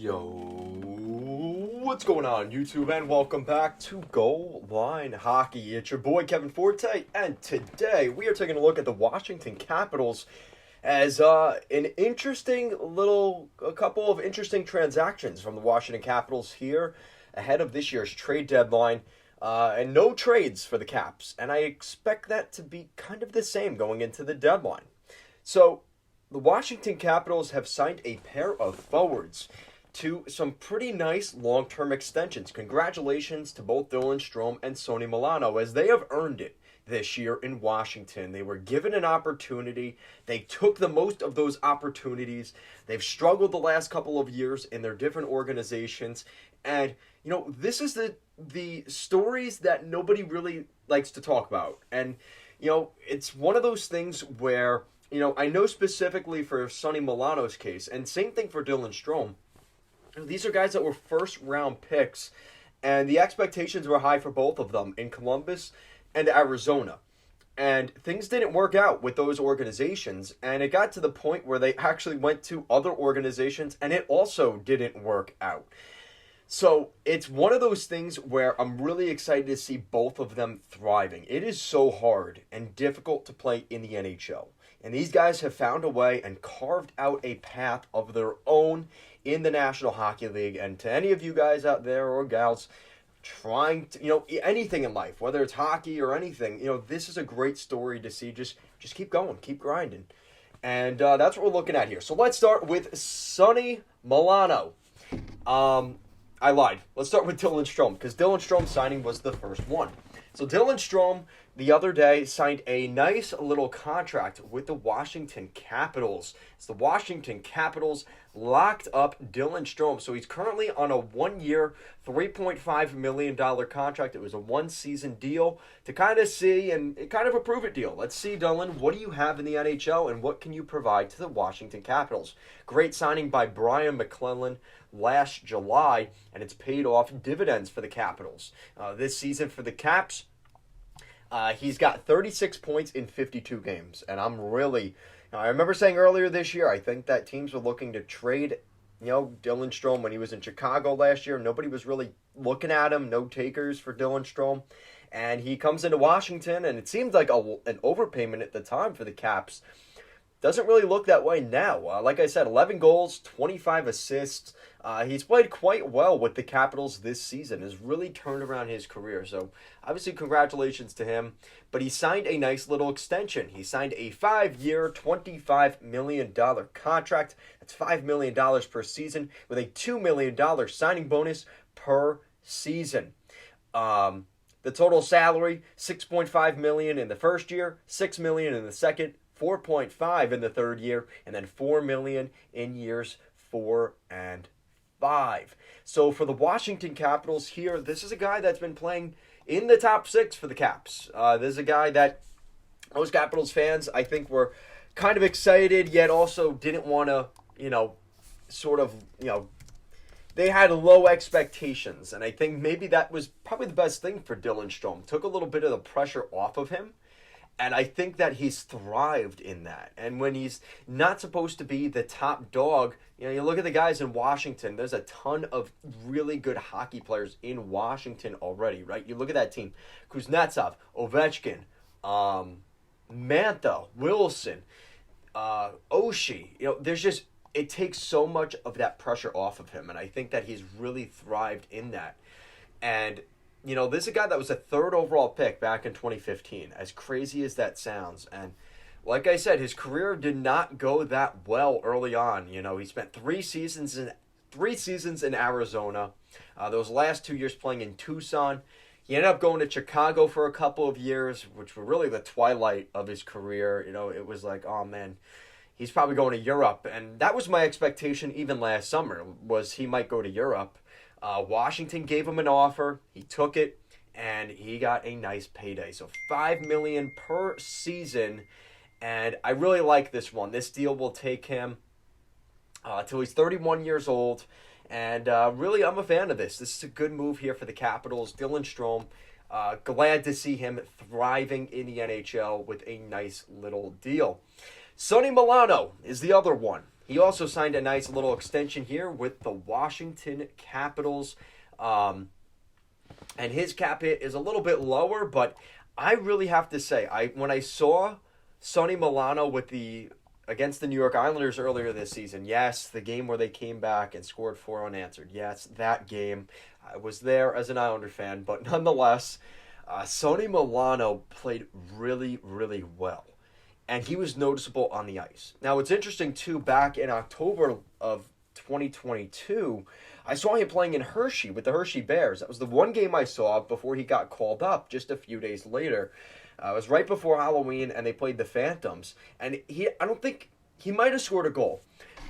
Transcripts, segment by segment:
Yo, what's going on, YouTube, and welcome back to Goal Line Hockey. It's your boy Kevin Forte, and today we are taking a look at the Washington Capitals as a couple of interesting transactions from the Washington Capitals here ahead of this year's trade deadline, and no trades for the Caps, and I expect that to be kind of the same going into the deadline. So, the Washington Capitals have signed a pair of forwards to some pretty nice long-term extensions. Congratulations to both Dylan Strome and Sonny Milano, as they have earned it this year in Washington. They were given an opportunity. They took the most of those opportunities. They've struggled the last couple of years in their different organizations. And, this is the stories that nobody really likes to talk about. And, it's one of those things where, I know specifically for Sonny Milano's case, and same thing for Dylan Strome. These are guys that were first-round picks, and the expectations were high for both of them in Columbus and Arizona. And things didn't work out with those organizations, and it got to the point where they actually went to other organizations, and it also didn't work out. So it's one of those things where I'm really excited to see both of them thriving. It is so hard and difficult to play in the NHL. And these guys have found a way and carved out a path of their own in the National Hockey League. And to any of you guys out there or gals trying to, anything in life, whether it's hockey or anything, this is a great story to see. Just keep going, keep grinding. And that's what we're looking at here. So let's start with Sonny Milano. I lied. Let's start with Dylan Strome, because Dylan Strome's signing was the first one. So Dylan Strome, the other day, signed a nice little contract with the Washington Capitals. It's the Washington Capitals locked up Dylan Strome. So he's currently on a 1-year, $3.5 million contract. It was a one-season deal to kind of see and kind of a prove-it deal. Let's see, Dylan, what do you have in the NHL and what can you provide to the Washington Capitals? Great signing by Brian McClellan last July, and it's paid off dividends for the Capitals. This season for the Caps, he's got 36 points in 52 games, and I remember saying earlier this year, I think that teams were looking to trade, Dylan Strome when he was in Chicago last year. Nobody was really looking at him, no takers for Dylan Strome, and he comes into Washington, and it seemed like an overpayment at the time for the Caps. Doesn't really look that way now. Like I said, 11 goals, 25 assists. He's played quite well with the Capitals this season. Has really turned around his career. So, obviously, congratulations to him. But he signed a nice little extension. He signed a 5-year, $25 million contract. That's $5 million per season with a $2 million signing bonus per season. The total salary, $6.5 million in the first year, $6 million in the second, 4.5 in the third year, and then $4 million in years 4 and 5. So for the Washington Capitals here, this is a guy that's been playing in the top 6 for the Caps. This is a guy that most Capitals fans, I think, were kind of excited, yet also didn't want to, they had low expectations. And I think maybe that was probably the best thing for Dylan Strome. Took a little bit of the pressure off of him. And I think that he's thrived in that. And when he's not supposed to be the top dog, you look at the guys in Washington, there's a ton of really good hockey players in Washington already, right? You look at that team. Kuznetsov, Ovechkin, Mantha, Wilson, Oshie. There's just, it takes so much of that pressure off of him. And I think that he's really thrived in that. And this is a guy that was a 3rd overall pick back in 2015, as crazy as that sounds. And like I said, his career did not go that well early on. He spent 3 seasons in Arizona. Those last 2 years playing in Tucson. He ended up going to Chicago for a couple of years, which were really the twilight of his career. It was like, oh man, he's probably going to Europe. And that was my expectation even last summer, was he might go to Europe. Washington gave him an offer. He took it, and he got a nice payday. So $5 million per season, and I really like this one. This deal will take him till he's 31 years old, and really, I'm a fan of this. This is a good move here for the Capitals. Dylan Strome, glad to see him thriving in the NHL with a nice little deal. Sonny Milano is the other one. He also signed a nice little extension here with the Washington Capitals. And his cap hit is a little bit lower, but I really have to say, when I saw Sonny Milano against the New York Islanders earlier this season, yes, the game where they came back and scored 4 unanswered, yes, that game, I was there as an Islander fan, but nonetheless, Sonny Milano played really, really well, and he was noticeable on the ice. Now, it's interesting, too, back in October of 2022, I saw him playing in Hershey with the Hershey Bears. That was the one game I saw before he got called up just a few days later. It was right before Halloween, and they played the Phantoms. And I don't think he might have scored a goal,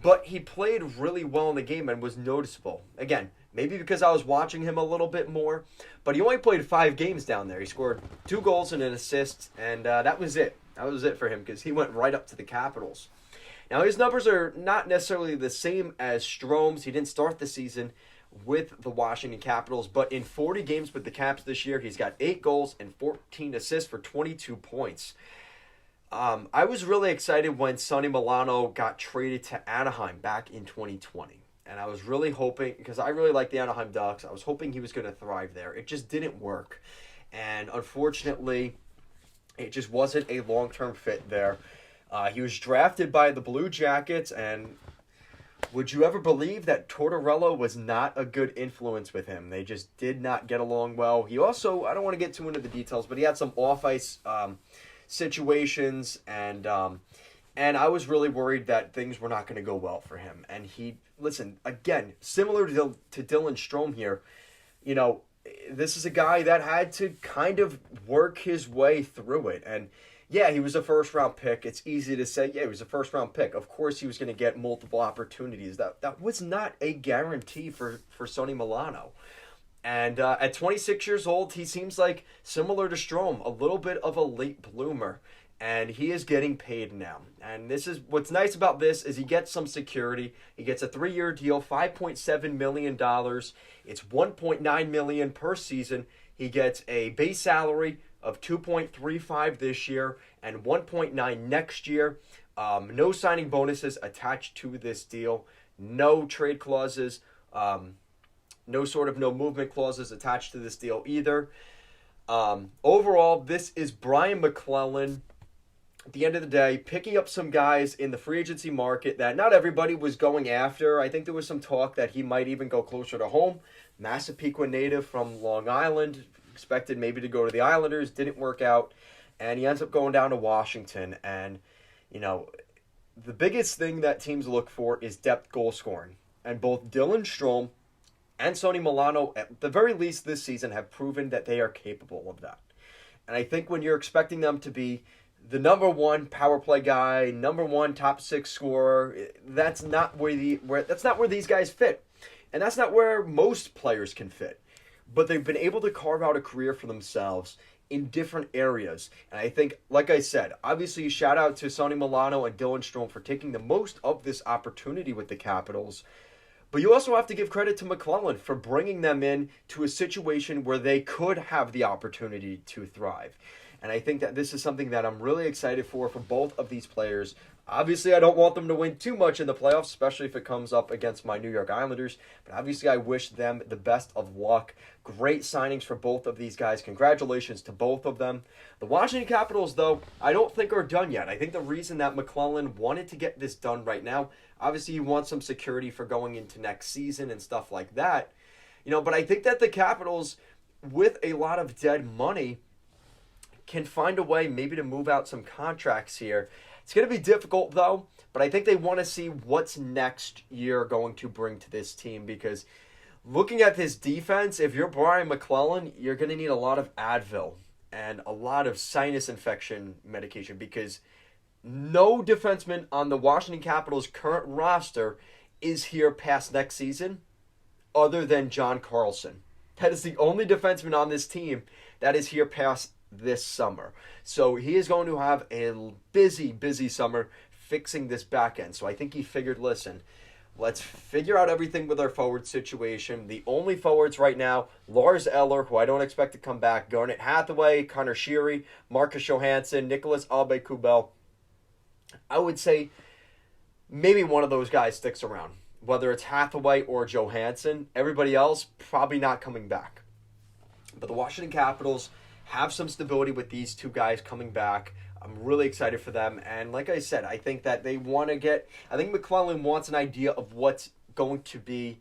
but he played really well in the game and was noticeable. Again, maybe because I was watching him a little bit more, but he only played 5 games down there. He scored 2 goals and an assist, and that was it. That was it for him because he went right up to the Capitals. Now, his numbers are not necessarily the same as Strome's. He didn't start the season with the Washington Capitals, but in 40 games with the Caps this year, he's got 8 goals and 14 assists for 22 points. I was really excited when Sonny Milano got traded to Anaheim back in 2020. And I was really hoping, because I really like the Anaheim Ducks, I was hoping he was going to thrive there. It just didn't work. And unfortunately, it just wasn't a long-term fit there. He was drafted by the Blue Jackets, and would you ever believe that Tortorella was not a good influence with him? They just did not get along well. He also, I don't want to get too into the details, but he had some off-ice situations, and I was really worried that things were not going to go well for him. And listen, again, similar to Dylan Strome here, this is a guy that had to kind of work his way through it, and yeah, he was a first-round pick. It's easy to say, yeah, he was a first-round pick. Of course he was going to get multiple opportunities. That was not a guarantee for Sonny Milano. And at 26 years old, he seems like, similar to Strome, a little bit of a late bloomer. And he is getting paid now. And this is what's nice about this is he gets some security. He gets a 3-year deal, $5.7 million. It's $1.9 million per season. He gets a base salary of $2.35 this year and $1.9 next year. No signing bonuses attached to this deal. No trade clauses. No movement clauses attached to this deal either. Overall, this is Brian McClellan, at the end of the day, picking up some guys in the free agency market that not everybody was going after. I think there was some talk that he might even go closer to home. Massapequa native from Long Island, expected maybe to go to the Islanders, didn't work out, and he ends up going down to Washington. And, the biggest thing that teams look for is depth goal scoring. And both Dylan Strome and Sonny Milano, at the very least this season, have proven that they are capable of that. And I think when you're expecting them to be the number 1 power play guy, number 1 top 6 scorer, that's not where these guys fit. And that's not where most players can fit. But they've been able to carve out a career for themselves in different areas. And I think, like I said, obviously shout out to Sonny Milano and Dylan Strome for taking the most of this opportunity with the Capitals. But you also have to give credit to McClellan for bringing them in to a situation where they could have the opportunity to thrive. And I think that this is something that I'm really excited for both of these players. Obviously, I don't want them to win too much in the playoffs, especially if it comes up against my New York Islanders. But obviously, I wish them the best of luck. Great signings for both of these guys. Congratulations to both of them. The Washington Capitals, though, I don't think are done yet. I think the reason that McClellan wanted to get this done right now, obviously, you want some security for going into next season and stuff like that. But I think that the Capitals, with a lot of dead money, can find a way maybe to move out some contracts here. It's going to be difficult, though, but I think they want to see what's next year going to bring to this team, because looking at this defense, if you're Brian McClellan, you're going to need a lot of Advil and a lot of sinus infection medication, because no defenseman on the Washington Capitals' current roster is here past next season other than John Carlson. That is the only defenseman on this team that is here past this summer. So he is going to have a busy summer fixing this back end. So I think he figured, listen, let's figure out everything with our forward situation. The only forwards right now, Lars Eller, who I don't expect to come back, Garnet Hathaway, Connor Sheary, Marcus Johansson, Nicholas Aube-Kubel. I would say maybe one of those guys sticks around. Whether it's Hathaway or Johansson, everybody else probably not coming back. But the Washington Capitals have some stability with these two guys coming back. I'm really excited for them. And like I said, I think that they want to get... I think McClellan wants an idea of what's going to be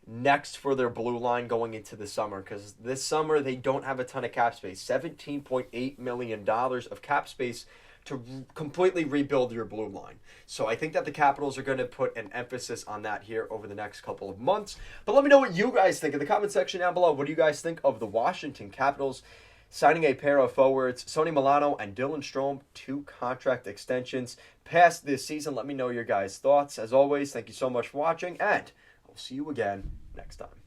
next for their blue line going into the summer. Because this summer, they don't have a ton of cap space. $17.8 million of cap space to completely rebuild your blue line. So I think that the Capitals are going to put an emphasis on that here over the next couple of months. But let me know what you guys think in the comment section down below. What do you guys think of the Washington Capitals signing a pair of forwards, Sonny Milano and Dylan Strome, 2 contract extensions past this season? Let me know your guys' thoughts. As always, thank you so much for watching, and I'll see you again next time.